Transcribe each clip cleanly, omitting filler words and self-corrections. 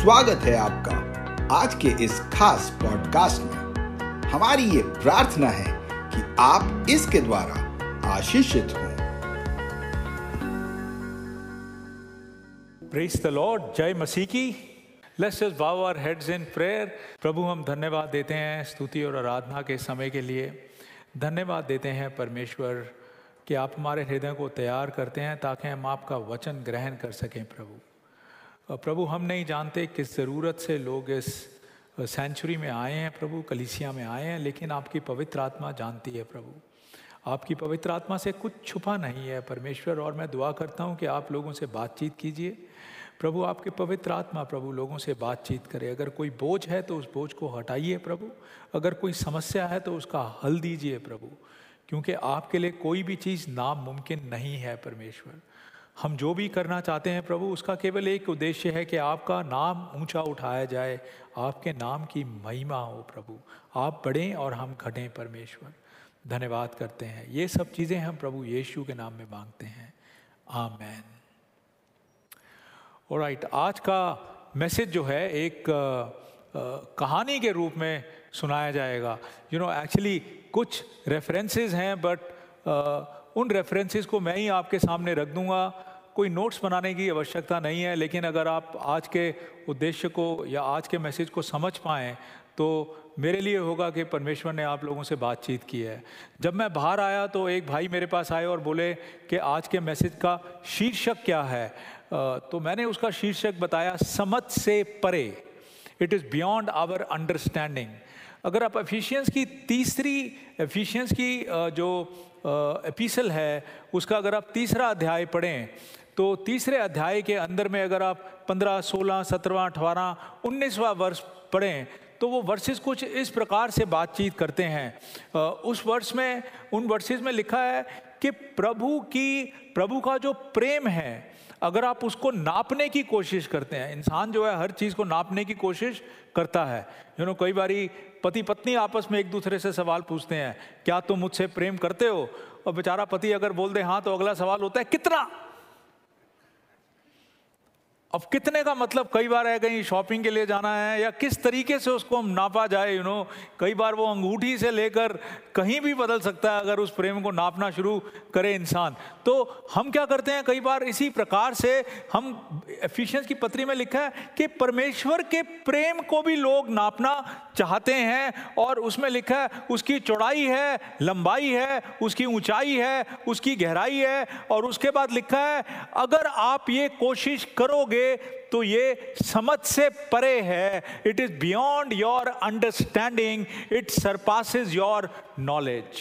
स्वागत है आपका आज के इस खास पॉडकास्ट में। हमारी ये प्रार्थना है कि आप इसके द्वारा आशीषित हों। प्रेज द लॉर्ड, जय मसीह की। लेट्स जस्ट बाउ आवर हेड्स इन प्रेयर। प्रभु, हम धन्यवाद देते हैं स्तुति और आराधना के समय के लिए। धन्यवाद देते हैं परमेश्वर कि आप हमारे हृदय को तैयार करते हैं ताकि हम आपका वचन ग्रहण कर सकें। प्रभु, हम नहीं जानते किस ज़रूरत से लोग इस सेंचुरी में आए हैं प्रभु, कलीसिया में आए हैं, लेकिन आपकी पवित्र आत्मा जानती है प्रभु। आपकी पवित्र आत्मा से कुछ छुपा नहीं है परमेश्वर, और मैं दुआ करता हूं कि आप लोगों से बातचीत कीजिए प्रभु। आपकी पवित्र आत्मा प्रभु लोगों से बातचीत करे। अगर कोई बोझ है तो उस बोझ को हटाइए प्रभु, अगर कोई समस्या है तो उसका हल दीजिए प्रभु, क्योंकि आपके लिए कोई भी चीज़ नामुमकिन नहीं है परमेश्वर। हम जो भी करना चाहते हैं प्रभु, उसका केवल एक उद्देश्य है कि आपका नाम ऊंचा उठाया जाए, आपके नाम की महिमा हो प्रभु। आप बढ़ें और हम घटें परमेश्वर। धन्यवाद करते हैं। ये सब चीज़ें हम प्रभु यीशु के नाम में मांगते हैं, आमेन। ऑलराइट, आज का मैसेज जो है एक कहानी के रूप में सुनाया जाएगा। एक्चुअली कुछ रेफरेंसेस हैं, बट उन रेफरेंसेस को मैं ही आपके सामने रख दूंगा। कोई नोट्स बनाने की आवश्यकता नहीं है, लेकिन अगर आप आज के उद्देश्य को या आज के मैसेज को समझ पाएँ तो मेरे लिए होगा कि परमेश्वर ने आप लोगों से बातचीत की है। जब मैं बाहर आया तो एक भाई मेरे पास आए और बोले कि आज के मैसेज का शीर्षक क्या है। तो मैंने उसका शीर्षक बताया, समझ से परे। It is beyond our understanding. अगर आप एफिशिएंस की जो एपिसल है उसका अगर आप तीसरा अध्याय पढ़ें तो तीसरे अध्याय के अंदर में अगर आप 15, 16, 17, 18, 19वां वर्ष पढ़ें तो वो वर्सेस कुछ इस प्रकार से बातचीत करते हैं। उन वर्सेस में लिखा है कि प्रभु का जो प्रेम है, अगर आप उसको नापने की कोशिश करते हैं, इंसान जो है हर चीज़ को नापने की कोशिश करता है। कई बारी पति पत्नी आपस में एक दूसरे से सवाल पूछते हैं, क्या तुम मुझसे प्रेम करते हो? और बेचारा पति अगर बोल दे हाँ तो अगला सवाल होता है कितना। अब कितने का मतलब कई बार है कहीं शॉपिंग के लिए जाना है या किस तरीके से उसको हम नापा जाए। कई बार वो अंगूठी से लेकर कहीं भी बदल सकता है अगर उस प्रेम को नापना शुरू करे इंसान। तो हम क्या करते हैं, कई बार इसी प्रकार से हम एफिशिएंस की पत्री में लिखा है कि परमेश्वर के प्रेम को भी लोग नापना चाहते हैं, और उसमें लिखा है उसकी चौड़ाई है, लंबाई है, उसकी ऊंचाई है, उसकी गहराई है, और उसके बाद लिखा है अगर आप ये कोशिश करोगे तो ये समझ से परे है। It is beyond your understanding, it surpasses your knowledge.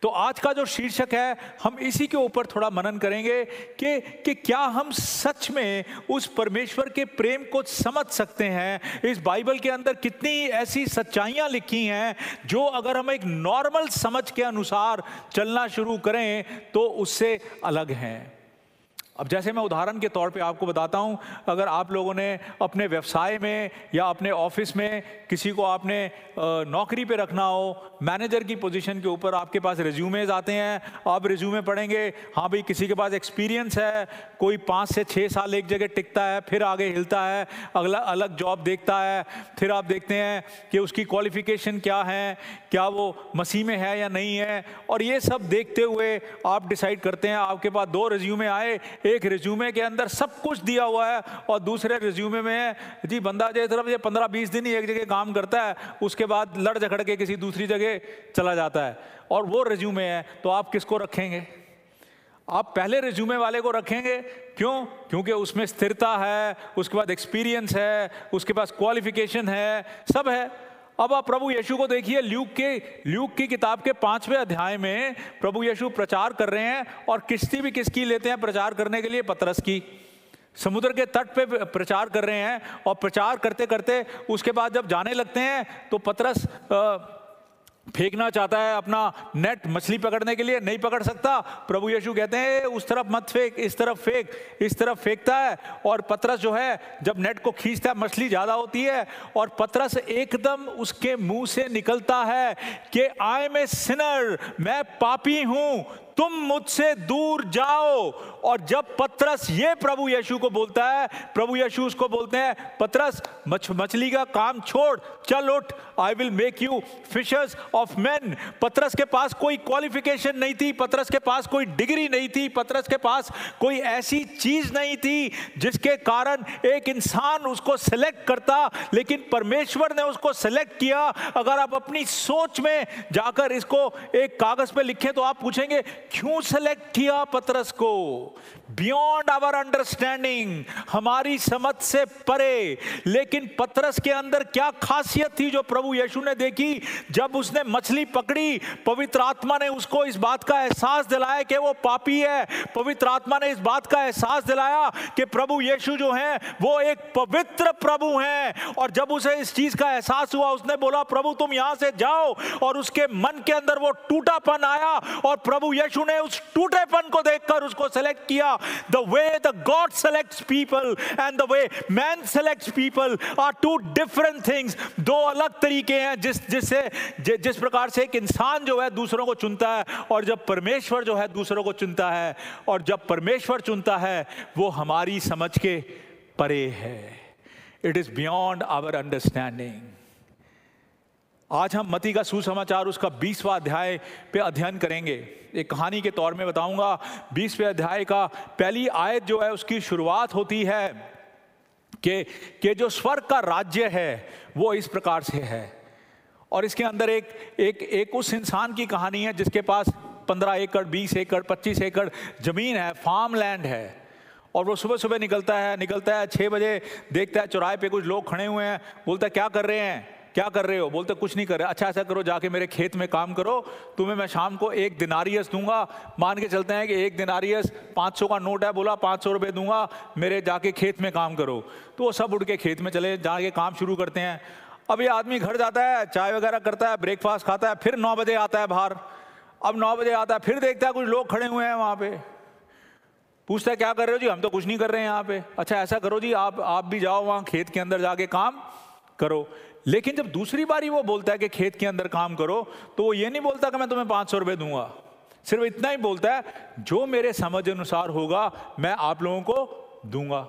तो आज का जो शीर्षक है हम इसी के ऊपर थोड़ा मनन करेंगे कि क्या हम सच में उस परमेश्वर के प्रेम को समझ सकते हैं। इस बाइबल के अंदर कितनी ऐसी सच्चाइयां लिखी हैं जो अगर हम एक नॉर्मल समझ के अनुसार चलना शुरू करें तो उससे अलग हैं। अब जैसे मैं उदाहरण के तौर पे आपको बताता हूँ, अगर आप लोगों ने अपने व्यवसाय में या अपने ऑफिस में किसी को आपने नौकरी पे रखना हो, मैनेजर की पोजीशन के ऊपर आपके पास रिज्यूमेज आते हैं, आप रिज्यूमे पढ़ेंगे, हाँ भाई किसी के पास एक्सपीरियंस है, कोई 5 से 6 साल एक जगह टिकता है, फिर आगे हिलता है, अगला अलग जॉब देखता है, फिर आप देखते हैं कि उसकी क्वालिफिकेशन क्या है, क्या वो मसीह में है या नहीं है, और ये सब देखते हुए आप डिसाइड करते हैं। आपके पास 2 रिज्यूमे आए, एक रिज्यूमे के अंदर सब कुछ दिया हुआ है और दूसरे रिज्यूमे में जी बंदा जो तरफ 15-20 दिन ही एक जगह काम करता है, उसके बाद लड़ झगड़ के किसी दूसरी जगह चला जाता है, और वो रिज्यूमे है। तो आप किसको रखेंगे? आप पहले रिज्यूमे वाले को रखेंगे। क्यों? क्योंकि उसमें स्थिरता है, उसके बाद एक्सपीरियंस है, उसके पास क्वालिफिकेशन है, सब है। अब आप प्रभु यीशु को देखिए, ल्यूक की किताब के 5वें अध्याय में प्रभु यीशु प्रचार कर रहे हैं, और किश्ती भी किसकी लेते हैं प्रचार करने के लिए? पतरस की। समुद्र के तट पे प्रचार कर रहे हैं, और प्रचार करते करते उसके बाद जब जाने लगते हैं तो पतरस फेंकना चाहता है अपना नेट मछली पकड़ने के लिए, नहीं पकड़ सकता। प्रभु यीशु कहते हैं उस तरफ मत फेंक, इस तरफ फेंक। इस तरफ फेंकता है, और पतरस जो है जब नेट को खींचता है मछली ज्यादा होती है, और पतरस एकदम उसके मुंह से निकलता है कि आई एम ए सिनर, मैं पापी हूं, तुम मुझसे दूर जाओ। और जब पतरस ये प्रभु यीशु को बोलता है, प्रभु यीशु उसको बोलते हैं, पतरस मछली का काम छोड़, चल उठ, I will make you fishers of men. पतरस के पास कोई क्वालिफिकेशन नहीं थी, पतरस के पास कोई डिग्री नहीं थी, पतरस के पास कोई ऐसी चीज नहीं थी जिसके कारण एक इंसान उसको सेलेक्ट करता, लेकिन परमेश्वर ने उसको सेलेक्ट किया। अगर आप अपनी सोच में जाकर इसको एक कागज पे लिखें तो आप पूछेंगे क्यों सेलेक्ट किया पतरस को? बियॉन्ड आवर अंडरस्टैंडिंग, हमारी समझ से परे। लेकिन पतरस के अंदर क्या खासियत थी जो प्रभु यीशु ने देखी? जब उसने मछली पकड़ी, पवित्र आत्मा ने उसको इस बात का एहसास दिलाया कि वो पापी है। पवित्र आत्मा ने इस बात का एहसास दिलाया कि प्रभु यीशु जो है वो एक पवित्र प्रभु हैं। और जब उसे इस चीज का एहसास हुआ, उसने बोला प्रभु तुम यहां से जाओ। और उसके मन के अंदर वो टूटापन आया, और प्रभु यीशु ने उस टूटेपन को देखकर उसको सेलेक्ट किया। The way the God selects people and the way man selects people are two different things. दो अलग तरीके हैं जिस प्रकार से एक इंसान जो है दूसरों को चुनता है, और जब परमेश्वर जो है दूसरों को चुनता है, और जब परमेश्वर चुनता है वो हमारी समझ के परे है। It is beyond our understanding. आज हम मत्ती का सुसमाचार उसका 20वां अध्याय पे अध्ययन करेंगे। एक कहानी के तौर में बताऊंगा। 20वें अध्याय का पहली आयत जो है उसकी शुरुआत होती है कि जो स्वर्ग का राज्य है वो इस प्रकार से है। और इसके अंदर एक उस इंसान की कहानी है जिसके पास 15 एकड़, 20 एकड़, 25 एकड़ जमीन है, फार्म लैंड है। और वो सुबह सुबह निकलता है 6 बजे, देखता है चौराहे पे कुछ लोग खड़े हुए हैं, बोलता है क्या कर रहे हैं, क्या कर रहे हो? बोलते कुछ नहीं कर रहे। अच्छा ऐसा करो, जाके मेरे खेत में काम करो, तुम्हें मैं शाम को 1 दिनारियस दूंगा। मान के चलते हैं कि 1 दिनारियस 500 का नोट है, बोला 500 रुपये दूंगा, मेरे जाके खेत में काम करो। तो वो सब उठ के खेत में चले जाके काम शुरू करते हैं। अब ये आदमी घर जाता है, चाय वगैरह करता है, ब्रेकफास्ट खाता है, फिर 9 बजे आता है बाहर। अब 9 बजे आता है, फिर देखता है कुछ लोग खड़े हुए हैं वहाँ पे। पूछता है क्या कर रहे हो जी? हम तो कुछ नहीं कर रहे हैं यहाँ पे। अच्छा ऐसा करो जी, आप भी जाओ वहाँ खेत के अंदर जाके काम करो। लेकिन जब दूसरी बारी वो बोलता है कि खेत के अंदर काम करो, तो वो ये नहीं बोलता कि मैं तुम्हें 500 रुपये दूंगा। सिर्फ इतना ही बोलता है जो मेरे समझ अनुसार होगा मैं आप लोगों को दूंगा।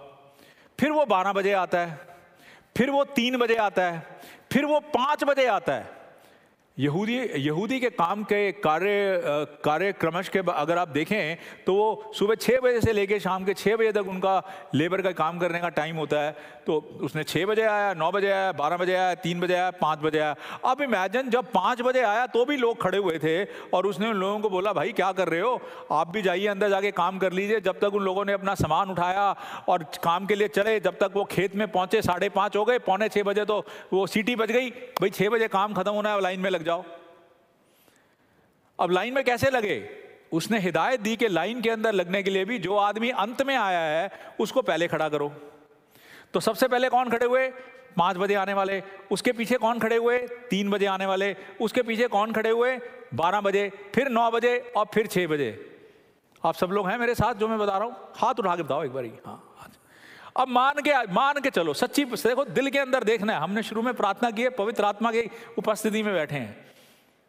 फिर वो 12 बजे आता है, फिर वो 3 बजे आता है, फिर वो 5 बजे आता है। यहूदी के काम के कार्यक्रमश के अगर आप देखें तो वो सुबह 6 बजे से लेकर शाम के 6 बजे तक उनका लेबर का काम करने का टाइम होता है। तो उसने 6 बजे आया, 9 बजे आया, 12 बजे आया, 3 बजे आया, 5 बजे आया। अब इमेजिन जब 5 बजे आया तो भी लोग खड़े हुए थे, और उसने उन लोगों को बोला भाई क्या कर रहे हो, आप भी जाइए अंदर जाके काम कर लीजिए। जब तक उन लोगों ने अपना सामान उठाया और काम के लिए चले, जब तक वो खेत में पहुंचे 5:30 हो गए। 5:45 बजे तो वो सीटी बज गई, भाई 6 बजे काम खत्म होना है, लाइन में लग जाओ। अब लाइन में कैसे लगे? उसने हिदायत दी कि लाइन के अंदर लगने के लिए भी जो आदमी अंत में आया है उसको पहले खड़ा करो। तो सबसे पहले कौन खड़े हुए? 5 बजे आने वाले। उसके पीछे कौन खड़े हुए? 3 बजे आने वाले। उसके पीछे कौन खड़े हुए? 12 बजे, फिर 9 बजे और फिर 6 बजे। आप सब लोग हैं मेरे साथ जो मैं बता रहा हूं? हाथ उठा के बताओ एक बार। हाँ। अब मान के चलो, सच्ची देखो, दिल के अंदर देखना है। हमने शुरू में प्रार्थना की है, पवित्र आत्मा की उपस्थिति में बैठे हैं,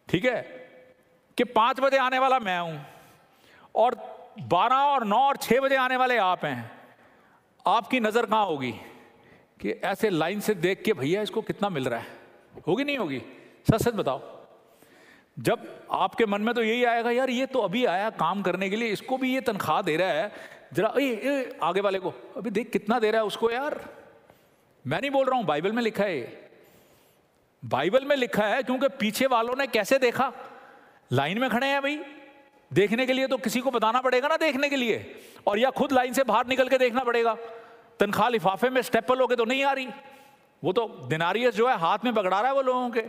ठीक है, कि 5 बजे आने वाला मैं हूं, और 12 और 9 और 6 बजे आने वाले आप हैं। आपकी नजर कहां होगी? कि ऐसे लाइन से देख के भैया इसको कितना मिल रहा है, होगी नहीं होगी? सच सच बताओ। जब आपके मन में तो यही आएगा यार ये तो अभी आया काम करने के लिए, इसको भी ये तनख्वाह दे रहा है, जरा आगे वाले को अभी देख कितना दे रहा है उसको। यार मैं नहीं बोल रहा हूं, बाइबल में लिखा है, बाइबल में लिखा है। क्योंकि पीछे वालों ने कैसे देखा? लाइन में खड़े हैं भाई, देखने के लिए तो किसी को बताना पड़ेगा ना देखने के लिए, और या खुद लाइन से बाहर निकल के देखना पड़ेगा। तनख्वाह लिफाफे में स्टेपल होके तो नहीं आ रही, वो तो दिनारियस जो है हाथ में पकड़ा रहा है वो लोगों के।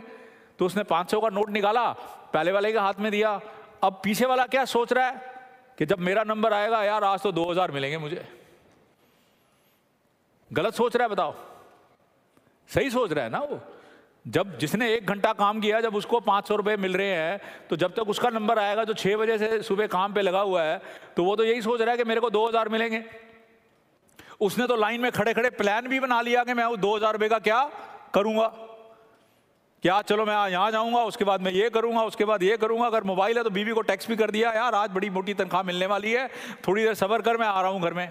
तो उसने 500 का नोट निकाला, पहले वाले के हाथ में दिया। अब पीछे वाला क्या सोच रहा है कि जब मेरा नंबर आएगा यार आज तो 2000 मिलेंगे मुझे। गलत सोच रहा है? बताओ सही सोच रहा है ना वो। जब जिसने 1 घंटा काम किया, जब उसको 500 रुपये मिल रहे हैं, तो जब तक उसका नंबर आएगा जो 6 बजे से सुबह काम पे लगा हुआ है, तो वो तो यही सोच रहा है कि मेरे को 2000 मिलेंगे। उसने तो लाइन में खड़े खड़े प्लान भी बना लिया कि मैं उस 2000 रुपये का क्या करूंगा, कि आज चलो मैं यहाँ जाऊँगा, उसके बाद मैं ये करूँगा, उसके बाद ये करूँगा। अगर मोबाइल है तो बीवी को टेक्स्ट भी कर दिया, यार आज बड़ी मोटी तनख्वाह मिलने वाली है, थोड़ी देर सब्र कर, मैं आ रहा हूँ घर में।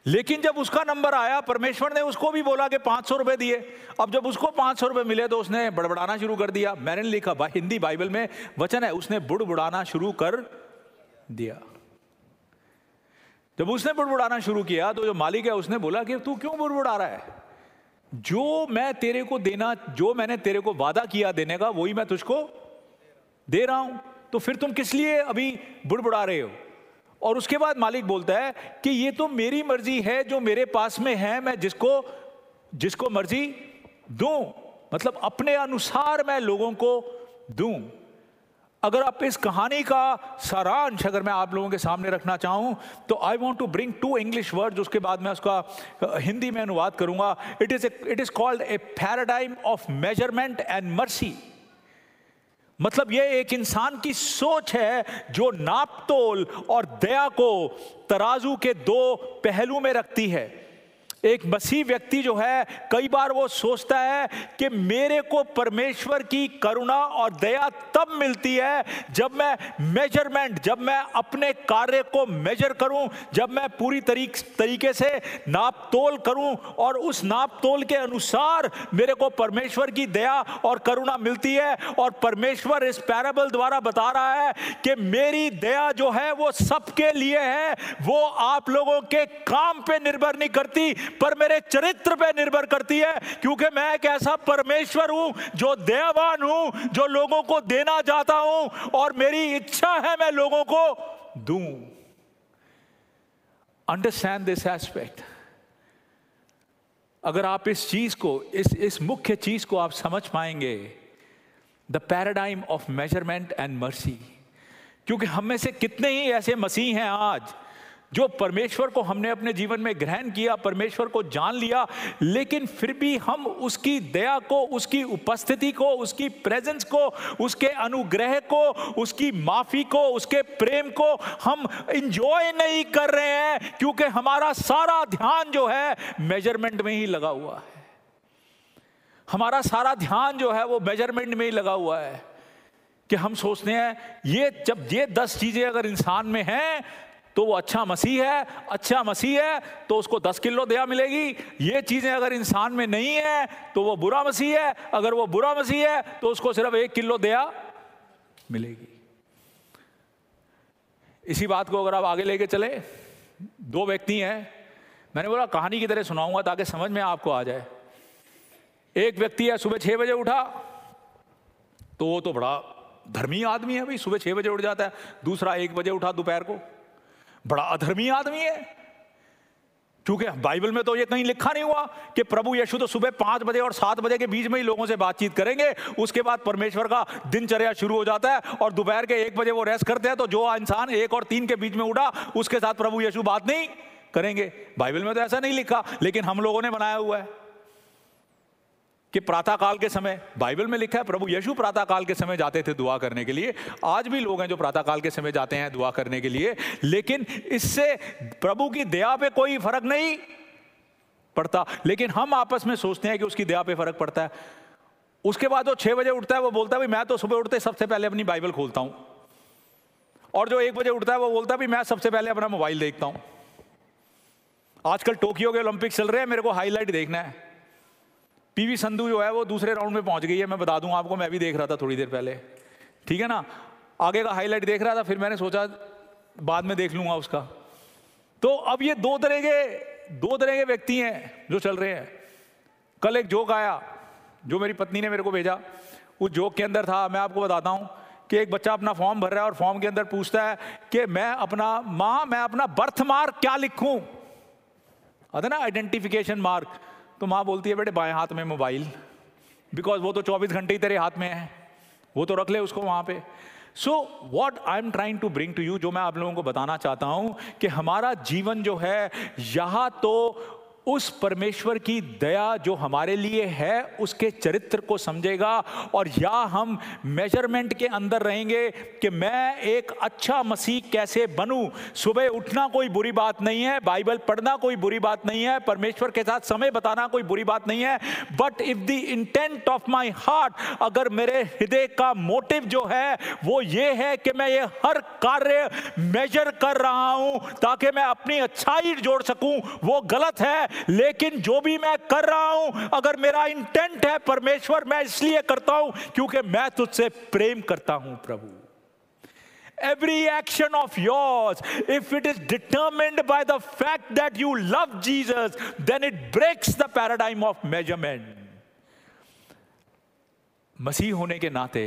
लेकिन जब उसका नंबर आया, परमेश्वर ने उसको भी बोला कि 500 रुपये दिए। अब जब उसको 500 रुपये मिले तो उसने बड़बड़ाना शुरू कर दिया। मैंने लिखा, हिंदी बाइबल में वचन है, उसने बुड़बुड़ाना शुरू कर दिया। जब उसने बुड़बुड़ाना शुरू किया तो जो मालिक है उसने बोला कि तू क्यों बुड़बुड़ा रहा है? जो मैं तेरे को देना, जो मैंने तेरे को वादा किया देने का, वही मैं तुझको दे रहा हूं, तो फिर तुम किस लिए अभी बुड़बुड़ा रहे हो? और उसके बाद मालिक बोलता है कि ये तो मेरी मर्जी है, जो मेरे पास में है मैं जिसको मर्जी दूं, मतलब अपने अनुसार मैं लोगों को दूं। अगर आप इस कहानी का सारांश अगर मैं आप लोगों के सामने रखना चाहूं तो I want to bring 2 English words, उसके बाद मैं उसका हिंदी में अनुवाद करूंगा। It is called a paradigm of measurement and mercy. मतलब ये एक इंसान की सोच है जो नापतोल और दया को तराजू के 2 पहलू में रखती है। एक मसीह व्यक्ति जो है, कई बार वो सोचता है कि मेरे को परमेश्वर की करुणा और दया तब मिलती है जब मैं मेजरमेंट, जब मैं अपने कार्य को मेजर करूं, जब मैं पूरी तरीके से नापतोल करूं और उस नापतोल के अनुसार मेरे को परमेश्वर की दया और करुणा मिलती है। और परमेश्वर इस पैराबल द्वारा बता रहा है कि मेरी दया जो है वो सबके लिए है, वो आप लोगों के काम पे निर्भर नहीं करती पर मेरे चरित्र पे निर्भर करती है, क्योंकि मैं एक ऐसा परमेश्वर हूं जो दयावान हूं, जो लोगों को देना चाहता हूं और मेरी इच्छा है मैं लोगों को दूं। Understand this aspect. अगर आप इस चीज को, इस मुख्य चीज को आप समझ पाएंगे, the paradigm of measurement and mercy, क्योंकि हम में से कितने ही ऐसे मसीह हैं आज जो परमेश्वर को हमने अपने जीवन में ग्रहण किया, परमेश्वर को जान लिया, लेकिन फिर भी हम उसकी दया को, उसकी उपस्थिति को, उसकी प्रेजेंस को, उसके अनुग्रह को, उसकी माफी को, उसके प्रेम को हम एंजॉय नहीं कर रहे हैं, क्योंकि हमारा सारा ध्यान जो है मेजरमेंट में ही लगा हुआ है। हमारा सारा ध्यान जो है वो मेजरमेंट में ही लगा हुआ है कि हम सोचते हैं जब ये 10 चीजें अगर इंसान में हैं तो वो अच्छा मसीह है तो उसको 10 किलो दया मिलेगी। ये चीजें अगर इंसान में नहीं है तो वो बुरा मसीह है, अगर वो बुरा मसीह है तो उसको सिर्फ 1 किलो दया मिलेगी। इसी बात को अगर आप आगे लेके चले, 2 व्यक्ति हैं, मैंने बोला कहानी की तरह सुनाऊंगा ताकि समझ में आपको आ जाए। एक व्यक्ति है, सुबह 6 बजे उठा, तो वो तो बड़ा धर्मी आदमी है भाई, सुबह 6 बजे उठ जाता है। दूसरा 1 बजे उठा दोपहर को, बड़ा अधर्मी आदमी है, क्योंकि बाइबल में तो ये कहीं लिखा नहीं हुआ कि प्रभु यीशु तो सुबह 5 बजे और 7 बजे के बीच में ही लोगों से बातचीत करेंगे, उसके बाद परमेश्वर का दिनचर्या शुरू हो जाता है और दोपहर के 1 बजे वो रेस्ट करते हैं। तो जो इंसान 1 और 3 के बीच में उठा उसके साथ प्रभु यीशु बात नहीं करेंगे। बाइबल में तो ऐसा नहीं लिखा, लेकिन हम लोगों ने बनाया हुआ है कि प्रातः काल के समय, बाइबल में लिखा है प्रभु यीशु प्रातः काल के समय जाते थे दुआ करने के लिए। आज भी लोग हैं जो प्रातः काल के समय जाते हैं दुआ करने के लिए, लेकिन इससे प्रभु की दया पे कोई फर्क नहीं पड़ता। लेकिन हम आपस में सोचते हैं कि उसकी दया पे फर्क पड़ता है। उसके बाद वो 6 बजे उठता है, वो बोलता है भाई मैं तो सुबह उठते सबसे पहले अपनी बाइबल खोलता हूं। और जो 1 बजे उठता है वो बोलता है भाई मैं सबसे पहले अपना मोबाइल देखता हूं। आजकल टोक्यो के ओलंपिक चल रहे हैं, मेरे को हाईलाइट देखना है। पीवी संधू जो है वो दूसरे राउंड में पहुंच गई है, मैं बता दूं आपको, मैं भी देख रहा था थोड़ी देर पहले, ठीक है ना। आगे का हाईलाइट देख रहा था, फिर मैंने सोचा बाद में देख लूंगा उसका। तो अब ये दो तरह के व्यक्ति हैं जो चल रहे हैं। कल एक जोक आया जो मेरी पत्नी ने मेरे को भेजा। उस जोक के अंदर था, मैं आपको बताता हूं कि एक बच्चा अपना फॉर्म भर रहा है और फॉर्म के अंदर पूछता है कि मैं अपना बर्थ मार्क क्या लिखूं, आता ना आइडेंटिफिकेशन मार्क। तो माँ बोलती है बेटे बाएं हाथ में मोबाइल, बिकॉज वो तो 24 घंटे ही तेरे हाथ में है, वो तो रख ले उसको वहां पे। So what I am trying to bring to you, जो मैं आप लोगों को बताना चाहता हूं कि हमारा जीवन जो है, यहाँ तो उस परमेश्वर की दया जो हमारे लिए है उसके चरित्र को समझेगा, और या हम मेजरमेंट के अंदर रहेंगे कि मैं एक अच्छा मसीह कैसे बनूं। सुबह उठना कोई बुरी बात नहीं है, बाइबल पढ़ना कोई बुरी बात नहीं है, परमेश्वर के साथ समय बताना कोई बुरी बात नहीं है, but if the intent of my heart, अगर मेरे हृदय का मोटिव जो है वो ये है कि मैं ये हर कार्य मेजर कर रहा हूं ताकि मैं अपनी अच्छाई जोड़ सकूं, वो गलत है। लेकिन जो भी मैं कर रहा हूं, अगर मेरा इंटेंट है परमेश्वर, मैं इसलिए करता हूं क्योंकि मैं तुझसे प्रेम करता हूं प्रभु। Every action of yours, if it is determined by the fact that you love Jesus, then it breaks the paradigm of measurement. मसीह होने के नाते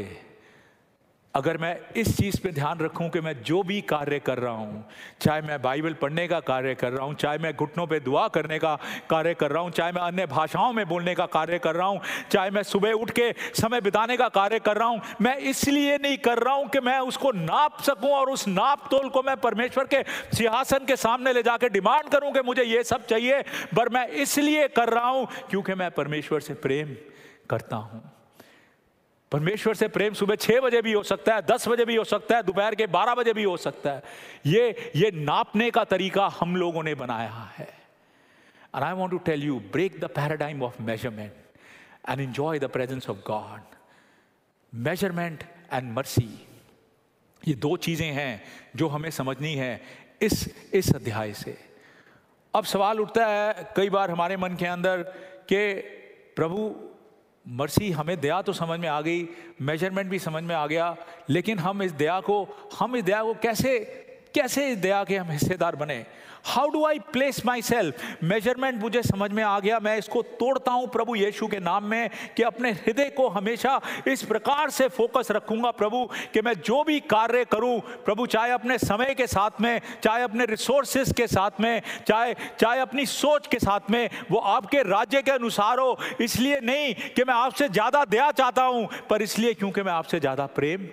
अगर मैं इस चीज़ पे ध्यान रखूं कि मैं जो भी कार्य कर रहा हूं, चाहे मैं बाइबल पढ़ने का कार्य कर रहा हूं, चाहे मैं घुटनों पे दुआ करने का कार्य कर रहा हूं, चाहे मैं अन्य भाषाओं में बोलने का कार्य कर रहा हूं, चाहे मैं सुबह उठ के समय बिताने का कार्य कर रहा हूं, मैं इसलिए नहीं कर रहा हूं कि मैं उसको नाप सकूं और उस नाप तोल को मैं परमेश्वर के सिंहासन के सामने ले जाके डिमांड करूं कि मुझे ये सब चाहिए, पर मैं इसलिए कर रहा हूं क्योंकि मैं परमेश्वर से प्रेम करता हूं। परमेश्वर से प्रेम सुबह 6 बजे भी हो सकता है, 10 बजे भी हो सकता है, दोपहर के 12 बजे भी हो सकता है। ये नापने का तरीका हम लोगों ने बनाया है। And I want to tell you, break the paradigm of measurement and enjoy the presence of God. Measurement and mercy, ये दो चीजें हैं जो हमें समझनी है इस अध्याय से। अब सवाल उठता है कई बार हमारे मन के अंदर कि प्रभु, मर्सी, हमें दया तो समझ में आ गई, मेजरमेंट भी समझ में आ गया, लेकिन हम इस दया को कैसे इस दया के हम हिस्सेदार बने? How do I place my self? Measurement मुझे समझ में आ गया, मैं इसको तोड़ता हूं प्रभु यीशु के नाम में कि अपने हृदय को हमेशा इस प्रकार से फोकस रखूंगा प्रभु कि मैं जो भी कार्य करूं प्रभु, चाहे अपने समय के साथ में, चाहे अपने रिसोर्सेस के साथ में, चाहे अपनी सोच के साथ में, वो आपके राज्य के अनुसार हो। इसलिए नहीं कि मैं आपसे ज्यादा दया चाहता हूं, पर इसलिए क्योंकि मैं आपसे ज्यादा प्रेम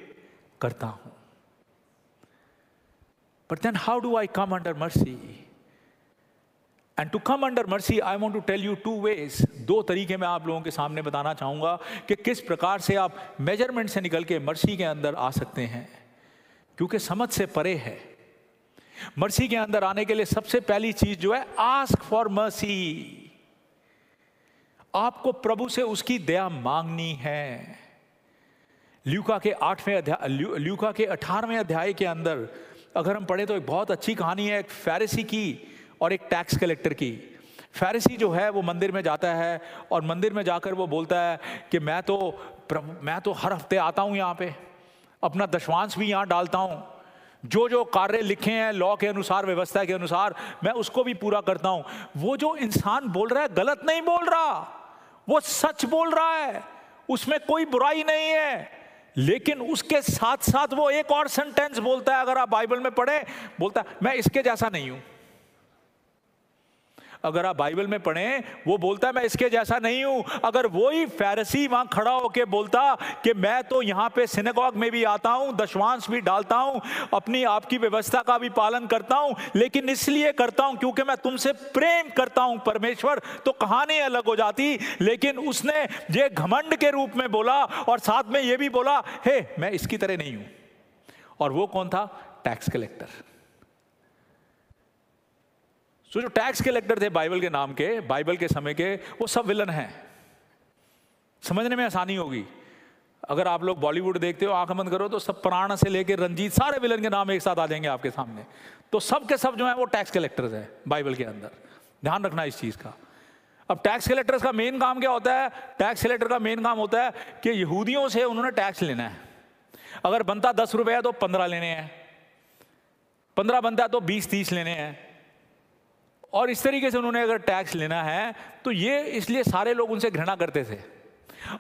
करता हूं। But then how do I come under mercy? And to come under mercy, I want to tell you 2 ways. 2 तरीके मैं आप लोगों के सामने बताना चाहूँगा कि किस प्रकार से आप मेजरमेंट से निकल के मर्सी के अंदर आ सकते हैं, क्योंकि समझ से परे है। मर्सी के अंदर आने के लिए सबसे पहली चीज जो है, आस्क फॉर मर्सी। आपको प्रभु से उसकी दया मांगनी है। ल्यूका के 18वें अध्याय के अंदर अगर हम पढ़े तो एक बहुत अच्छी कहानी है, एक फैरिसी की और एक टैक्स कलेक्टर की। फैरिसी जो है वो मंदिर में जाता है और मंदिर में जाकर वो बोलता है कि मैं तो हर हफ्ते आता हूँ यहाँ पे, अपना दशवांश भी यहाँ डालता हूँ, जो कार्य लिखे हैं लॉ के अनुसार, व्यवस्था के अनुसार, मैं उसको भी पूरा करता हूँ। वो जो इंसान बोल रहा है गलत नहीं बोल रहा, वो सच बोल रहा है, उसमें कोई बुराई नहीं है। लेकिन उसके साथ साथ वो एक और सेंटेंस बोलता है, अगर आप बाइबल में पढ़ें, बोलता है मैं इसके जैसा नहीं हूं। अगर आप बाइबल में पढ़ें, वो बोलता है मैं इसके जैसा नहीं हूं। अगर वही फैरिसी वहां खड़ा होकर बोलता कि मैं तो यहां पे सिनेगॉग में भी आता हूं, दशवांश भी डालता हूं, अपनी आपकी व्यवस्था का भी पालन करता हूं, लेकिन इसलिए करता हूं क्योंकि मैं तुमसे प्रेम करता हूं परमेश्वर, तो कहानी अलग हो जाती। लेकिन उसने ये घमंड के रूप में बोला और साथ में ये भी बोला, हे मैं इसकी तरह नहीं हूं। और वो कौन था? Tax collector. जो टैक्स कलेक्टर थे बाइबल के नाम के, बाइबल के समय के, वो सब विलन हैं। समझने में आसानी होगी। अगर आप लोग बॉलीवुड देखते हो, आंख बंद करो तो सब प्राण से लेकर रंजीत, सारे विलन के नाम एक साथ आ जाएंगे आपके सामने। तो सब के सब जो है वो टैक्स कलेक्टर्स है बाइबल के अंदर। ध्यान रखना इस चीज का। अब टैक्स कलेक्टर्स का मेन काम क्या होता है? टैक्स कलेक्टर का मेन काम होता है कि यहूदियों से उन्होंने टैक्स लेना है। अगर बनता 10 रुपया तो 15 लेने हैं, 15 बनता है तो 20-30 लेने हैं, और इस तरीके से उन्होंने अगर टैक्स लेना है तो ये इसलिए सारे लोग उनसे घृणा करते थे।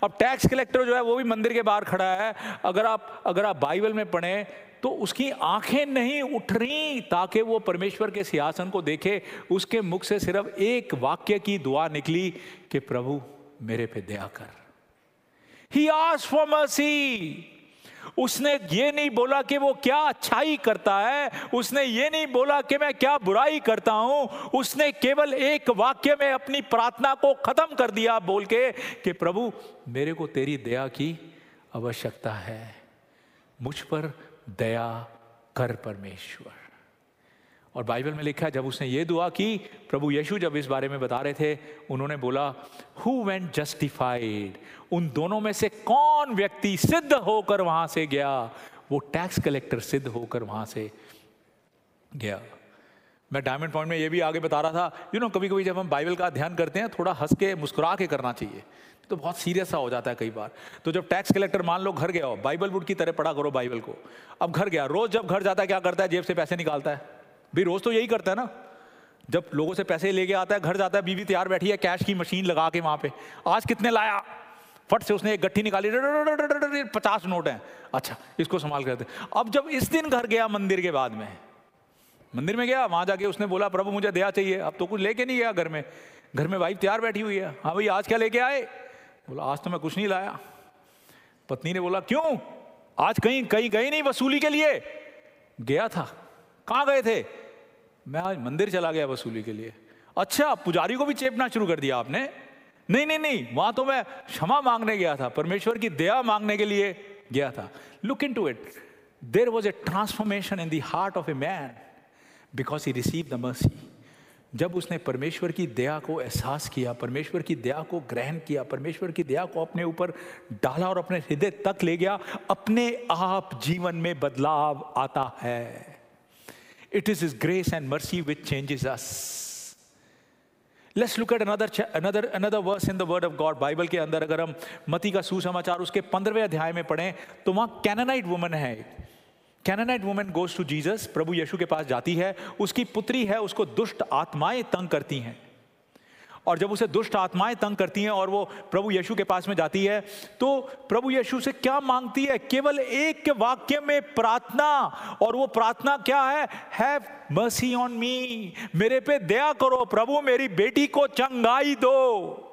अब टैक्स कलेक्टर जो है वो भी मंदिर के बाहर खड़ा है। अगर आप बाइबल में पढ़ें तो उसकी आंखें नहीं उठ रही ताकि वो परमेश्वर के सिंहासन को देखे। उसके मुख से सिर्फ एक वाक्य की दुआ निकली कि प्रभु मेरे पे दया कर। He asked for mercy। उसने ये नहीं बोला कि वो क्या अच्छाई करता है, उसने ये नहीं बोला कि मैं क्या बुराई करता हूं, उसने केवल एक वाक्य में अपनी प्रार्थना को खत्म कर दिया बोल के कि प्रभु मेरे को तेरी दया की आवश्यकता है, मुझ पर दया कर परमेश्वर। और बाइबल में लिखा है जब उसने ये दुआ की, प्रभु यीशु जब इस बारे में बता रहे थे, उन्होंने बोला हु वेंट जस्टिफाइड, उन दोनों में से कौन व्यक्ति सिद्ध होकर वहां से गया? वो टैक्स कलेक्टर सिद्ध होकर वहां से गया। मैं डायमंड पॉइंट में ये भी आगे बता रहा था, कभी कभी जब हम बाइबल का अध्ययन करते हैं थोड़ा हंस के मुस्कुरा के करना चाहिए, तो बहुत सीरियस सा हो जाता है कई बार। तो जब टैक्स कलेक्टर मान लो घर गया हो, बाइबल बुक की तरह पढ़ा करो बाइबल को। अब घर गया, रोज जब घर जाता है क्या करता है? जेब से पैसे निकालता है। भी रोज तो यही करता है ना, जब लोगों से पैसे लेके आता है, घर जाता है, बीवी तैयार बैठी है कैश की मशीन लगा के वहां पे, आज कितने लाया? फट से उसने एक गट्ठी निकाली, 50 नोट हैं, अच्छा इसको संभाल कर दे। अब जब इस दिन घर गया मंदिर के बाद में, मंदिर में गया, वहां जाके उसने बोला प्रभु मुझे दया चाहिए। अब तो कुछ लेके नहीं गया घर में वाइफ तैयार बैठी हुई है, हाँ भाई आज क्या लेके आए? बोला आज तो मैं कुछ नहीं लाया। पत्नी ने बोला क्यों? आज कहीं गए नहीं वसूली के लिए? गया था। कहाँ गए थे? मैं आज मंदिर चला गया वसूली के लिए। अच्छा, पुजारी को भी चेपना शुरू कर दिया आपने? नहीं, वहां तो मैं क्षमा मांगने गया था, परमेश्वर की दया मांगने के लिए गया था। Look into it, there was a transformation in the heart of a man because he received the mercy. जब उसने परमेश्वर की दया को एहसास किया, परमेश्वर की दया को ग्रहण किया, परमेश्वर की दया को अपने ऊपर डाला और अपने हृदय तक ले गया, अपने आप जीवन में बदलाव आता है। It is His grace and mercy which changes us. Let's look at another verse in the Word of God. Bible के अंदर अगर हम मत्ती का सुसमाचार उसके 15वें अध्याय में पढ़ें तो वहां कैनानाइट वुमन है। कैनानाइट वुमन गोज टू जीसस, प्रभु यीशु के पास जाती है। उसकी पुत्री है, उसको दुष्ट आत्माएं तंग करती हैं, और जब उसे दुष्ट आत्माएं तंग करती हैं और वो प्रभु यीशु के पास में जाती है तो प्रभु यीशु से क्या मांगती है? केवल एक वाक्य में प्रार्थना, और वो प्रार्थना क्या है? हैव मर्सी ऑन मी, मेरे पे दया करो प्रभु, मेरी बेटी को चंगाई दो।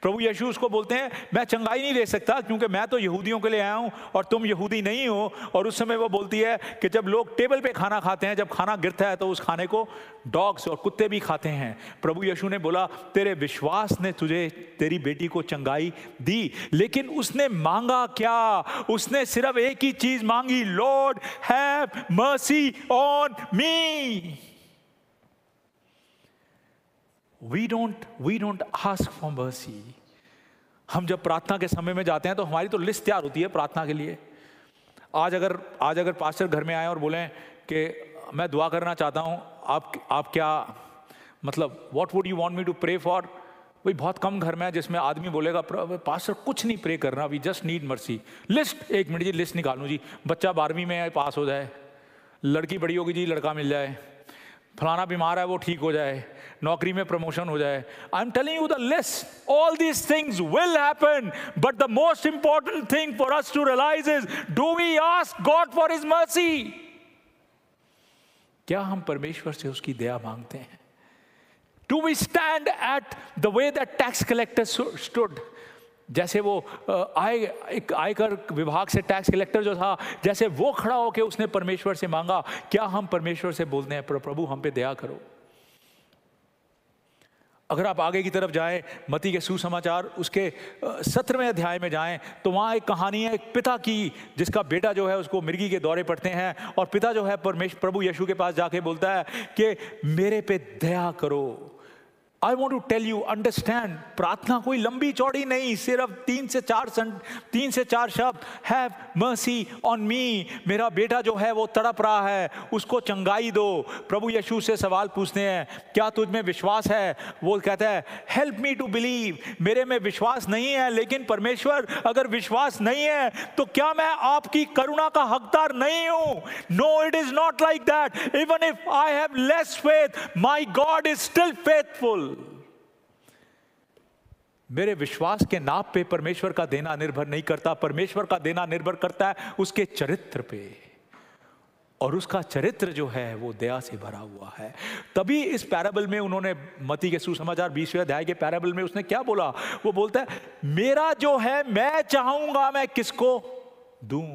प्रभु यीशु उसको बोलते हैं मैं चंगाई नहीं दे सकता क्योंकि मैं तो यहूदियों के लिए आया हूं और तुम यहूदी नहीं हो। और उस समय वो बोलती है कि जब लोग टेबल पे खाना खाते हैं, जब खाना गिरता है तो उस खाने को डॉग्स और कुत्ते भी खाते हैं। प्रभु यीशु ने बोला तेरे विश्वास ने तुझे, तेरी बेटी को चंगाई दी। लेकिन उसने मांगा क्या? उसने सिर्फ एक ही चीज मांगी, Lord have mercy on me. We don't ask for mercy. हम जब प्रार्थना के समय में जाते हैं तो हमारी तो लिस्ट तैयार होती है प्रार्थना के लिए। आज अगर पास्टर घर में आए और बोलें कि मैं दुआ करना चाहता हूं, आप क्या मतलब what would you want me to pray for? भाई बहुत कम घर में है जिसमें आदमी बोलेगा पास्टर कुछ नहीं प्रे करना, we just need mercy. List, एक मिनट जी लिस्ट निकालूं जी, बच्चा 12वीं में पास हो जाए, लड़की बड़ी होगी जी लड़का मिल जाए, फलाना बीमार है वो ठीक हो जाए, नौकरी में प्रमोशन हो जाए। I am telling you the list, all these things will happen, but the most important thing for us to realise is, do we ask God for his mercy? क्या हम परमेश्वर से उसकी दया मांगते हैं? Do we stand at the way that tax collector stood? जैसे वो आयकर विभाग से टैक्स कलेक्टर जो था, जैसे वो खड़ा होकर उसने परमेश्वर से मांगा, क्या हम परमेश्वर से बोलते हैं प्रभु हम पे दया करो? अगर आप आगे की तरफ जाएं, मत्ती के सुसमाचार उसके 17वें अध्याय में जाएं तो वहाँ एक कहानी है एक पिता की, जिसका बेटा जो है उसको मिर्गी के दौरे पड़ते हैं और पिता जो है प्रभु यीशु के पास जाके बोलता है कि मेरे पे दया करो। I want to tell you, understand, प्रार्थना कोई लंबी चौड़ी नहीं, सिर्फ 3 से 4 शब्द, have mercy on me, मेरा बेटा जो है वो तड़प रहा है, उसको चंगाई दो। प्रभु यीशु से सवाल पूछते हैं क्या तुझ में विश्वास है? वो कहता है help me to believe, मेरे में विश्वास नहीं है। लेकिन परमेश्वर अगर विश्वास नहीं है तो क्या मैं आपकी करुणा का हकदार नहीं हूं? No, it is not like that. Even if I have less faith, my God is still faithful. मेरे विश्वास के नाप पे परमेश्वर का देना निर्भर नहीं करता, परमेश्वर का देना निर्भर करता है उसके चरित्र पे, और उसका चरित्र जो है वो दया से भरा हुआ है। तभी इस पैराबल में उन्होंने, मत्ती के सुसमाचार 20वें अध्याय के पैराबल में उसने क्या बोला? वो बोलता है मेरा जो है मैं चाहूंगा मैं किसको दूं।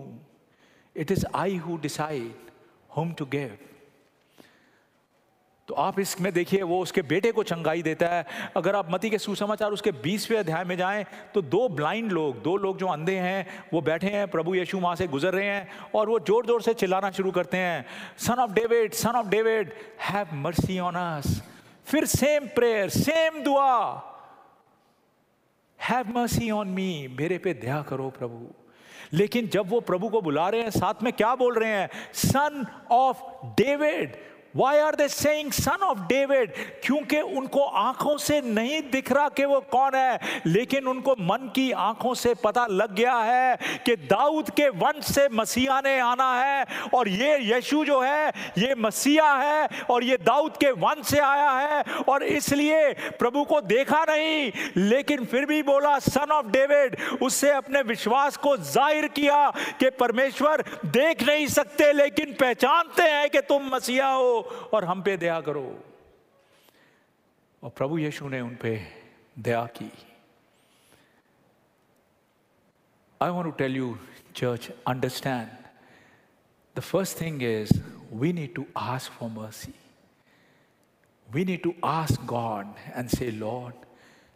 It is I who decide whom to give। तो आप इसमें देखिए, वो उसके बेटे को चंगाई देता है। अगर आप मत्ती के सुसमाचार उसके 20वें अध्याय में जाएं तो दो लोग जो अंधे हैं वो बैठे हैं, प्रभु यीशु वहां से गुजर रहे हैं और वो जोर जोर से चिल्लाना शुरू करते हैं, son of David have mercy on us. फिर सेम प्रेयर, सेम दुआ, हैव मर्सी ऑन मी, मेरे पे दया करो प्रभु। लेकिन जब वो प्रभु को बुला रहे हैं, साथ में क्या बोल रहे हैं? Son of David. Why are they saying son of David? क्योंकि उनको आंखों से नहीं दिख रहा कि वो कौन है, लेकिन उनको मन की आंखों से पता लग गया है कि दाऊद के वंश से मसीहा ने आना है, और ये यीशु जो है ये मसीहा है और ये दाऊद के वंश से आया है। और इसलिए प्रभु को देखा नहीं, लेकिन फिर भी बोला सन ऑफ डेविड। उससे अपने विश्वास को जाहिर किया कि परमेश्वर देख नहीं सकते लेकिन पहचानते हैं कि तुम मसीहा हो और हम पे दया करो। और प्रभु यीशु ने उन पे दया की। I want to tell you, church, understand. The first thing is we need to ask for mercy. We need to ask God and say, Lord,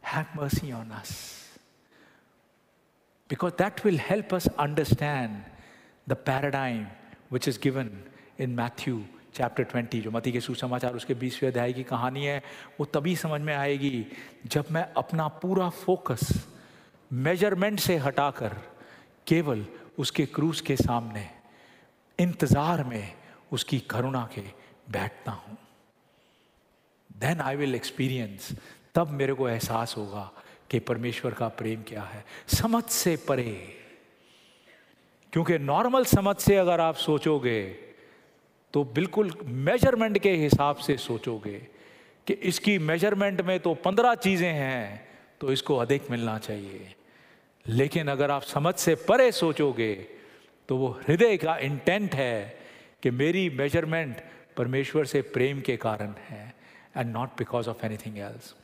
have mercy on us. Because that will help us understand the paradigm which is given in Matthew chapter 20, जो मत्ती के सुसमाचार उसके 20वें अध्याय की कहानी है। वो तभी समझ में आएगी जब मैं अपना पूरा फोकस मेजरमेंट से हटाकर केवल उसके क्रूस के सामने इंतजार में उसकी करुणा के बैठता हूं। देन आई विल एक्सपीरियंस, तब मेरे को एहसास होगा कि परमेश्वर का प्रेम क्या है, समझ से परे। क्योंकि नॉर्मल समझ से अगर आप सोचोगे तो बिल्कुल मेजरमेंट के हिसाब से सोचोगे कि इसकी मेजरमेंट में तो 15 चीज़ें हैं तो इसको अधिक मिलना चाहिए। लेकिन अगर आप समझ से परे सोचोगे तो वो हृदय का इंटेंट है कि मेरी मेजरमेंट परमेश्वर से प्रेम के कारण है and not because of anything else.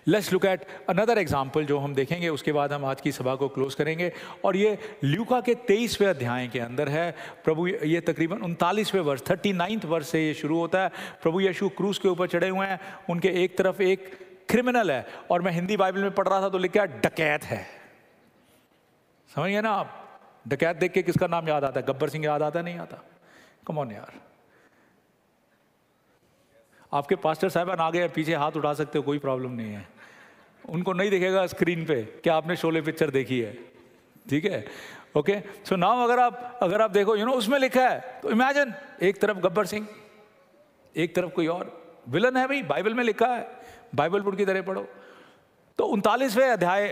Let's look at another example जो हम देखेंगे, उसके बाद हम आज की सभा को क्लोज करेंगे। और ये लूका के 23वें अध्याय के अंदर है। प्रभु, ये तकरीबन 39वें वर्ष, 39th वर्ष से ये शुरू होता है। प्रभु यीशु क्रूस के ऊपर चढ़े हुए हैं, उनके एक तरफ एक क्रिमिनल है, और मैं हिंदी बाइबल में पढ़ रहा था तो लिखा डकैत है। समझ गए ना आप? डकैत देख के किसका नाम याद आता है? गब्बर सिंह याद आता नहीं आता? कम ऑन यार, आपके पास्टर साहबान आ गए, पीछे हाथ उठा सकते हो, कोई प्रॉब्लम नहीं है। उनको नहीं दिखेगा स्क्रीन पे कि आपने शोले पिक्चर देखी है, ठीक है? ओके, सो नाउ अगर आप देखो, उसमें लिखा है, तो इमेजिन एक तरफ गब्बर सिंह, एक तरफ कोई और विलन है। भाई बाइबल में लिखा है, बाइबल बुक की तरह पढ़ो। तो 39वें अध्याय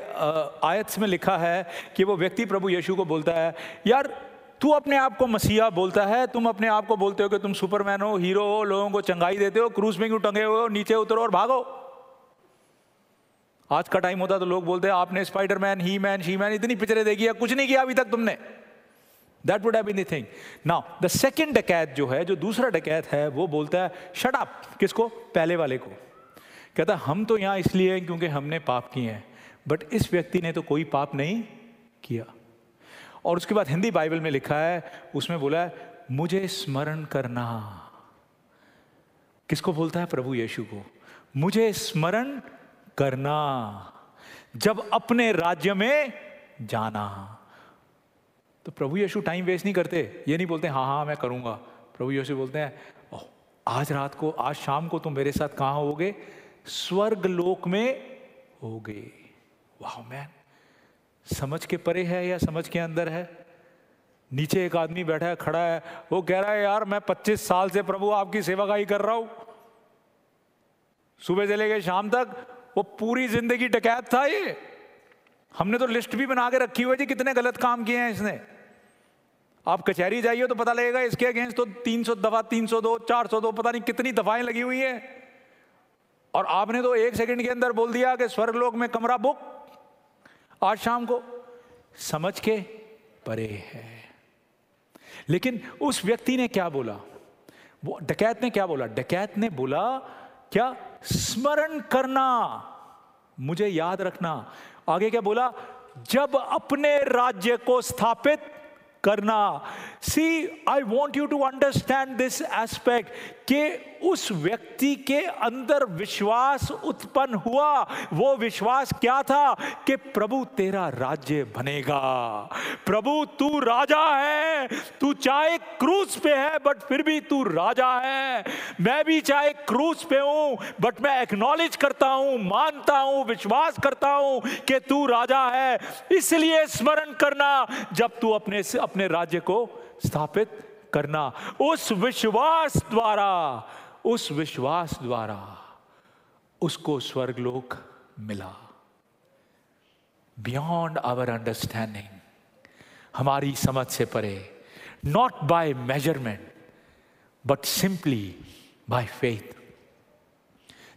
आयत में लिखा है कि वो व्यक्ति प्रभु यीशु को बोलता है, यार तू अपने आप को मसीहा बोलता है, तुम अपने आप को बोलते हो कि तुम सुपरमैन हो, हीरो हो, लोगों को चंगाई देते हो, क्रूस में क्यों टंगे हुए हो? नीचे उतरो और भागो। आज का टाइम होता तो लोग बोलते हैं आपने Spiderman, he man, she man इतनी पिक्चरें देखी है, कुछ नहीं किया अभी तक तुमने। That would have been the thing. Now the second डकैत जो है, जो दूसरा डकैत है, वो बोलता है शट अप। किसको? पहले वाले को। कहता हम तो यहाँ इसलिए हैं क्योंकि हमने पाप किए हैं, बट इस व्यक्ति ने तो कोई पाप नहीं किया। और उसके बाद हिंदी बाइबल में लिखा है, उसमें बोला है मुझे स्मरण करना। किसको बोलता है? प्रभु यीशु को। मुझे स्मरण करना जब अपने राज्य में जाना। तो प्रभु यीशु टाइम वेस्ट नहीं करते, ये नहीं बोलते हाँ हाँ मैं करूंगा। प्रभु यीशु बोलते हैं आज रात को, आज शाम को तुम मेरे साथ कहाँ होगे? स्वर्ग लोक में होगे। वाह मैन, समझ के परे है या समझ के अंदर है? नीचे एक आदमी बैठा है, खड़ा है, वो कह रहा है यार मैं 25 साल से प्रभु आपकी सेवाकाई कर रहा हूं, सुबह से लेकर शाम तक, वो पूरी जिंदगी डकैत था ये। हमने तो लिस्ट भी बना के रखी हुई जी कितने गलत काम किए हैं इसने। आप कचहरी जाइए तो पता लगेगा इसके अगेंस्ट तो 300 दफा, 302, 402, पता नहीं कितनी दफाएं लगी हुई हैं। और आपने तो 1 सेकंड के अंदर बोल दिया कि स्वर्गलोक में कमरा बुक आज शाम को। समझ के परे है। लेकिन उस व्यक्ति ने क्या बोला? वो डकैत ने क्या बोला? डकैत ने बोला क्या? स्मरण करना, मुझे याद रखना। आगे क्या बोला? जब अपने राज्य को स्थापित करना। See, I want you to understand this aspect कि उस व्यक्ति के अंदर विश्वास उत्पन्न हुआ। वो विश्वास क्या था? कि प्रभु तेरा राज्य बनेगा, प्रभु तू राजा है, तू चाहे क्रूस पे है बट फिर भी तू राजा है। मैं भी चाहे क्रूस पे हूं बट मैं एक्नॉलेज करता हूं, मानता हूं, विश्वास करता हूं कि तू राजा है। इसलिए स्मरण करना जब तू अपने राज्य को स्थापित करना। उस विश्वास द्वारा उसको स्वर्गलोक मिला। बियॉन्ड आवर अंडरस्टैंडिंग, हमारी समझ से परे। Not by measurement but simply by faith.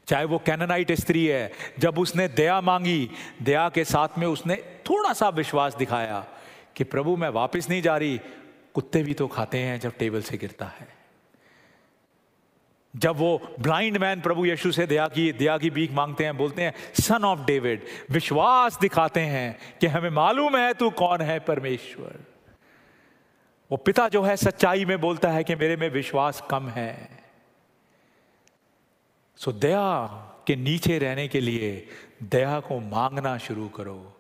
चाहे वो कैनानाइट स्त्री है, जब उसने दया मांगी, दया के साथ में उसने थोड़ा सा विश्वास दिखाया कि प्रभु मैं वापस नहीं जा रही। कुत्ते भी तो खाते हैं जब टेबल से गिरता है। जब वो ब्लाइंड मैन प्रभु यीशु से दया की भीख मांगते हैं, बोलते हैं सन ऑफ डेविड, विश्वास दिखाते हैं कि हमें मालूम है तू कौन है, परमेश्वर। वो पिता जो है सच्चाई में बोलता है कि मेरे में विश्वास कम है। सो दया के नीचे रहने के लिए दया को मांगना शुरू करो,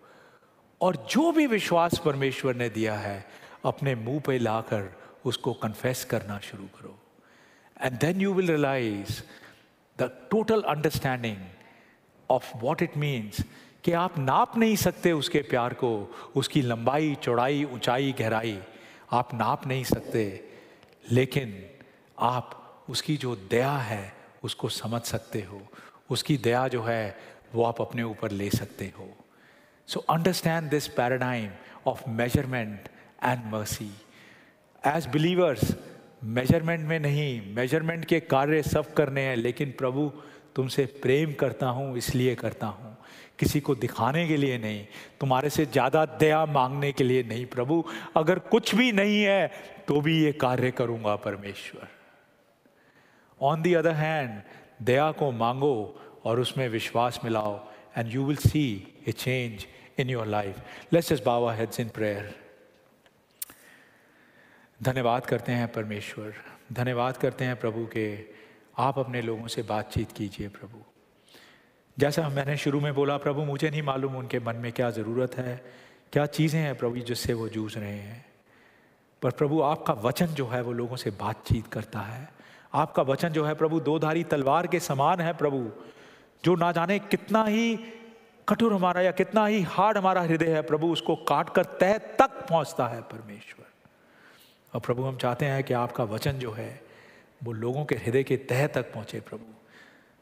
और जो भी विश्वास परमेश्वर ने दिया है अपने मुंह पे लाकर उसको कन्फेस करना शुरू करो। And then you will realize the total understanding of what it means कि आप नाप नहीं सकते उसके प्यार को, उसकी लंबाई, चौड़ाई, ऊंचाई, गहराई आप नाप नहीं सकते, लेकिन आप उसकी जो दया है उसको समझ सकते हो। उसकी दया जो है वो आप अपने ऊपर ले सकते हो। So understand this paradigm of measurement and mercy. As believers, measurement में नहीं, मेजरमेंट के कार्य सब करने हैं, लेकिन प्रभु तुमसे प्रेम करता हूँ इसलिए करता हूँ, किसी को दिखाने के लिए नहीं, तुम्हारे से ज़्यादा दया मांगने के लिए नहीं। प्रभु अगर कुछ भी नहीं है तो भी ये कार्य करूँगा परमेश्वर। ऑन दी अदर हैंड, दया को मांगो और उसमें विश्वास मिलाओ, and you will see A change in your life. Let's just बाउ आवर हेड्स इन प्रेयर। धन्यवाद करते हैं परमेश्वर, धन्यवाद करते हैं प्रभु के आप अपने लोगों से बातचीत कीजिए। प्रभु जैसा मैंने शुरू में बोला, प्रभु मुझे नहीं मालूम उनके मन में क्या ज़रूरत है, क्या चीज़ें हैं प्रभु जिससे वो जूझ रहे हैं, पर प्रभु आपका वचन जो है वो लोगों से बातचीत करता है। आपका वचन जो है प्रभु दो-धारी तलवार के समान है प्रभु, जो ना जाने कितना ही कठोर हमारा या कितना ही हार्ड हमारा हृदय है प्रभु, उसको काट कर तह तक पहुँचता है परमेश्वर। और प्रभु हम चाहते हैं कि आपका वचन जो है वो लोगों के हृदय के तह तक पहुँचे प्रभु।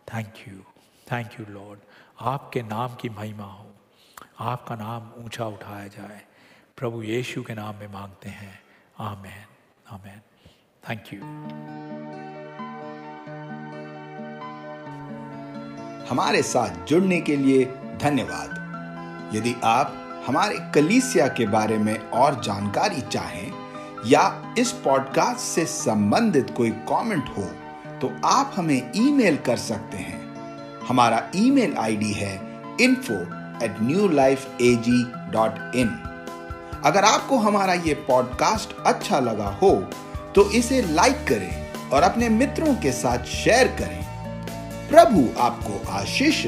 Thank you Lord. आपके नाम की महिमा हो, आपका नाम ऊंचा उठाया जाए। प्रभु यीशु के नाम में मांगते हैं, आमेन आमेन। Thank you. हमारे साथ जुड़ने के लिए धन्यवाद। यदि आप हमारे कलीसिया के बारे में और जानकारी चाहें या इस पॉडकास्ट से संबंधित कोई कमेंट हो तो आप हमें ईमेल कर सकते हैं। हमारा ईमेल आईडी है info@newlifeag.in। अगर आपको हमारा ये पॉडकास्ट अच्छा लगा हो तो इसे लाइक करें और अपने मित्रों के साथ शेयर करें। प्रभु आपको आशीष